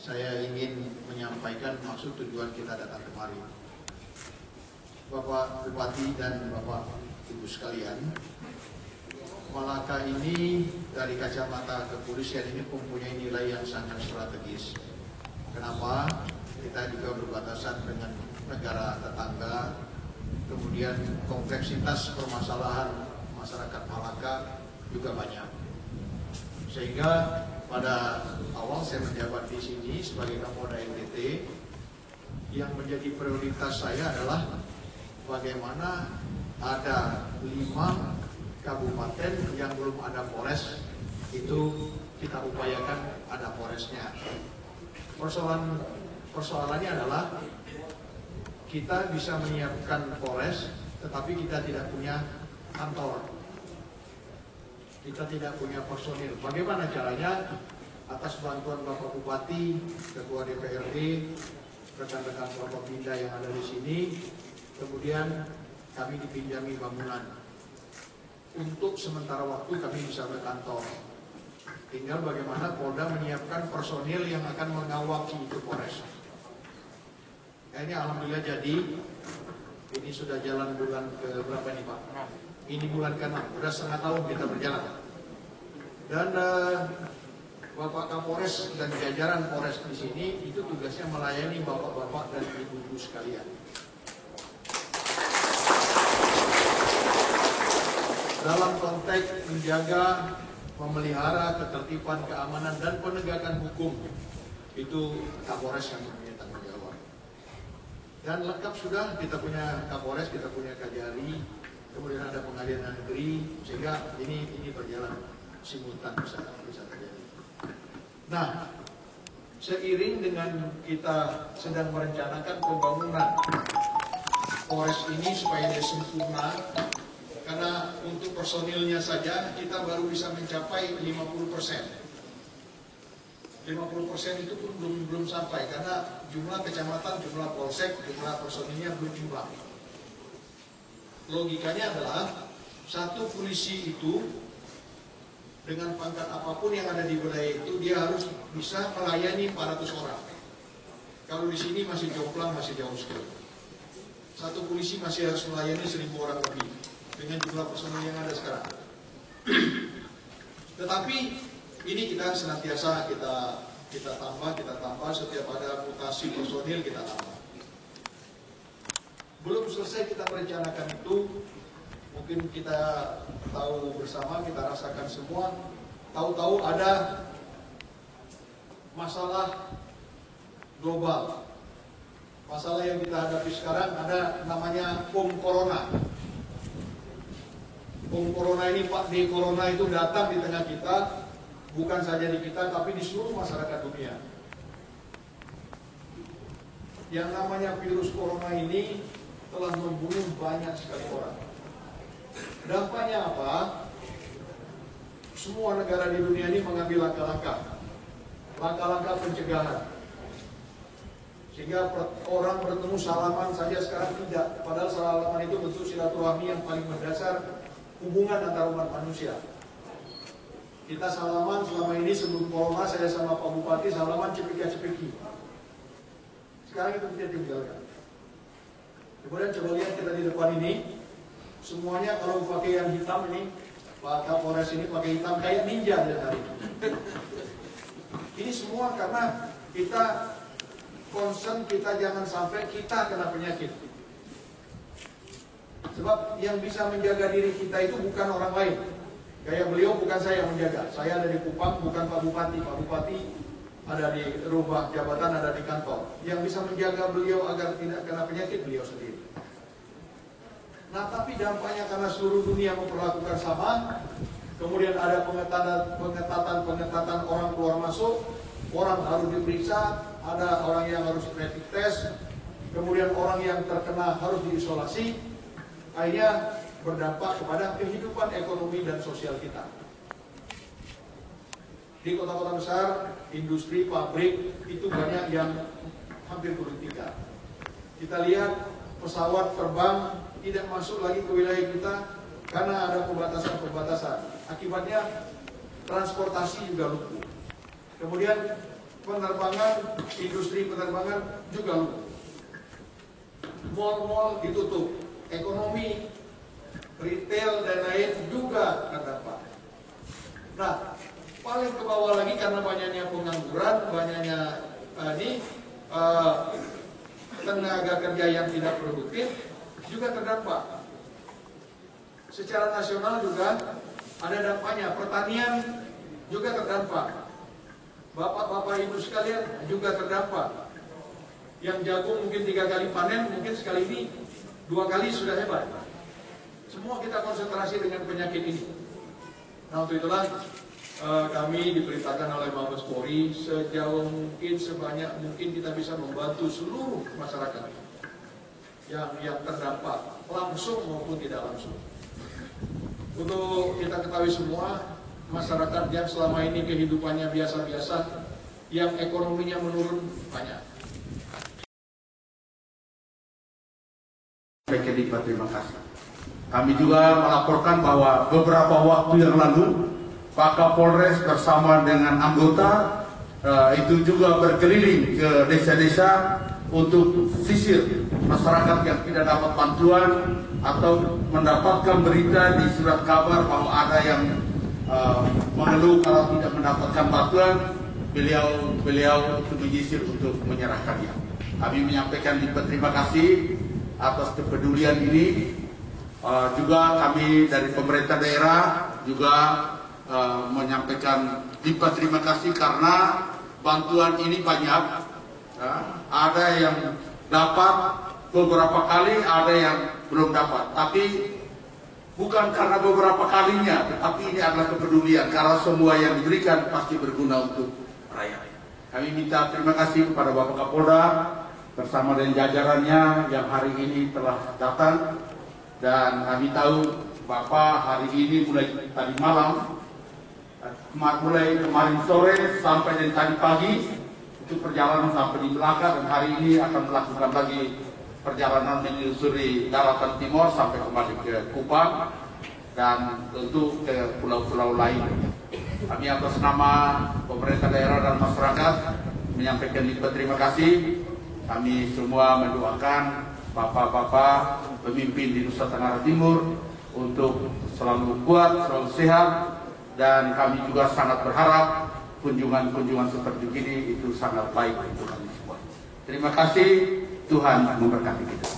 saya ingin menyampaikan maksud tujuan kita datang kemari. Bapak Bupati dan Bapak Ibu sekalian, Malaka ini dari kacamata kepolisian ini mempunyai nilai yang sangat strategis. Kenapa? Kita juga berbatasan dengan negara tetangga, kemudian kompleksitas permasalahan masyarakat Malaka juga banyak. Sehingga pada awal saya menjabat di sini sebagai Kapolda NTT, yang menjadi prioritas saya adalah bagaimana ada 5 kabupaten yang belum ada Polres, itu kita upayakan ada Polresnya. Persoalannya adalah kita bisa menyiapkan Polres, tetapi kita tidak punya kantor, kita tidak punya personil. Bagaimana caranya? Atas bantuan Bapak Bupati, Ketua DPRD, rekan-rekan Bapak Binda yang ada di sini, kemudian kami dipinjami bangunan. Untuk sementara waktu kami bisa berkantor. Tinggal bagaimana Polda menyiapkan personil yang akan mengawaki itu Polres. Ini alhamdulillah jadi. Ini sudah jalan bulan ke berapa nih Pak? Ini bulan ke-6, sudah setengah tahun kita berjalan. Dan Bapak Kapolres dan jajaran Polres di sini itu tugasnya melayani bapak-bapak dan ibu-ibu sekalian. Dalam konteks menjaga, memelihara ketertiban, keamanan, dan penegakan hukum, itu Kapolres yang mempunyai tanggung jawab. Dan lengkap sudah, kita punya Kapolres, kita punya Kajari, kemudian ada pengadilan negeri, sehingga ini berjalan simultan bisa terjadi. Nah, seiring dengan kita sedang merencanakan pembangunan Polres ini supaya dia sempurna, karena untuk personilnya saja kita baru bisa mencapai 50%. 50% itu pun belum sampai karena jumlah kecamatan, jumlah polsek, jumlah personilnya belum imbang. Logikanya adalah satu polisi itu dengan pangkat apapun yang ada di wilayah itu dia harus bisa melayani 400 orang. Kalau di sini masih jomplang, masih jauh sekali. Satu polisi masih harus melayani 1000 orang lebih dengan jumlah personil yang ada sekarang. Tetapi ini kita senantiasa kita tambah setiap ada mutasi personil kita tambah. Belum selesai kita merencanakan itu, mungkin kita tahu bersama, kita rasakan semua, tahu-tahu ada masalah global. Masalah yang kita hadapi sekarang ada namanya Corona. Corona ini Pak, di Corona itu datang di tengah kita, bukan saja di kita, tapi di seluruh masyarakat dunia. Yang namanya virus Corona ini telah membunuh banyak sekali orang. Dampaknya apa? Semua negara di dunia ini mengambil langkah-langkah pencegahan. Sehingga orang bertemu salaman saja sekarang tidak. Padahal salaman itu bentuk silaturahmi yang paling mendasar hubungan antar umat manusia. Kita salaman selama ini sebelum Corona, saya sama Pak Bupati salaman cepiki-cepiki. Sekarang itu tidak tinggalkan. Kemudian coba lihat kita di depan ini, semuanya kalau pakai yang hitam ini, Pak Kapolres ini pakai hitam kayak ninja dari hari ini. Ini semua karena kita concern kita jangan sampai kita kena penyakit. Sebab yang bisa menjaga diri kita itu bukan orang lain. Kayak beliau bukan saya yang menjaga. Saya ada di Kupang, bukan Pak Bupati. Pak Bupati ada di rumah jabatan, ada di kantor. Yang bisa menjaga beliau agar tidak kena penyakit beliau sendiri. Nah, tapi dampaknya karena seluruh dunia memperlakukan sama, kemudian ada pengetatan orang keluar masuk, orang harus diperiksa, ada orang yang harus rapid test, kemudian orang yang terkena harus diisolasi, akhirnya berdampak kepada kehidupan ekonomi dan sosial kita. Di kota-kota besar, industri, pabrik, itu banyak yang hampir gulung tikar. Kita lihat pesawat terbang tidak masuk lagi ke wilayah kita karena ada pembatasan-pembatasan. Akibatnya transportasi juga lumpuh. Kemudian penerbangan, industri penerbangan juga lumpuh. Mal-mal ditutup, ekonomi, retail dan lain juga terdampak. Nah, paling ke bawah lagi karena banyaknya pengangguran, banyaknya tenaga kerja yang tidak produktif juga terdampak. Secara nasional juga ada dampaknya, pertanian juga terdampak. Bapak-bapak ibu sekalian juga terdampak. Yang jagung mungkin 3 kali panen, mungkin sekali ini 2 kali sudah hebat. Semua kita konsentrasi dengan penyakit ini. Nah, untuk itulah kami diperintahkan oleh Mabes Polri sejauh mungkin, sebanyak mungkin kita bisa membantu seluruh masyarakat yang terdampak langsung maupun tidak langsung. Untuk kita ketahui semua, masyarakat yang selama ini kehidupannya biasa-biasa, yang ekonominya menurun banyak. Terima kasih. Kami juga melaporkan bahwa beberapa waktu yang lalu Pak Kapolres bersama dengan anggota itu juga berkeliling ke desa-desa untuk sisir masyarakat yang tidak dapat bantuan atau mendapatkan berita di surat kabar bahwa ada yang mengeluh kalau tidak mendapatkan bantuan. Beliau itu menyisir untuk menyerahkannya. Kami menyampaikan terima kasih atas kepedulian ini. Juga kami dari pemerintah daerah juga menyampaikan terima kasih karena bantuan ini banyak. Ada yang dapat beberapa kali, ada yang belum dapat. Tapi bukan karena beberapa kalinya, tetapi ini adalah kepedulian. Karena semua yang diberikan pasti berguna untuk rakyat. Kami minta terima kasih kepada Bapak Kapolda bersama dengan jajarannya yang hari ini telah datang. Dan kami tahu Bapak hari ini mulai tadi malam, mulai kemarin sore sampai dengan tadi pagi itu perjalanan sampai di Melaka, dan hari ini akan melakukan lagi perjalanan menyusuri daratan timur sampai kembali ke Kupang dan tentu ke pulau-pulau lain. Kami atas nama pemerintah daerah dan masyarakat menyampaikan terima kasih. Kami semua mendoakan bapak-bapak pemimpin di Nusa Tenggara Timur untuk selalu kuat, selalu sehat, dan kami juga sangat berharap kunjungan-kunjungan seperti ini itu sangat baik untuk kami semua. Terima kasih, Tuhan memberkati kita.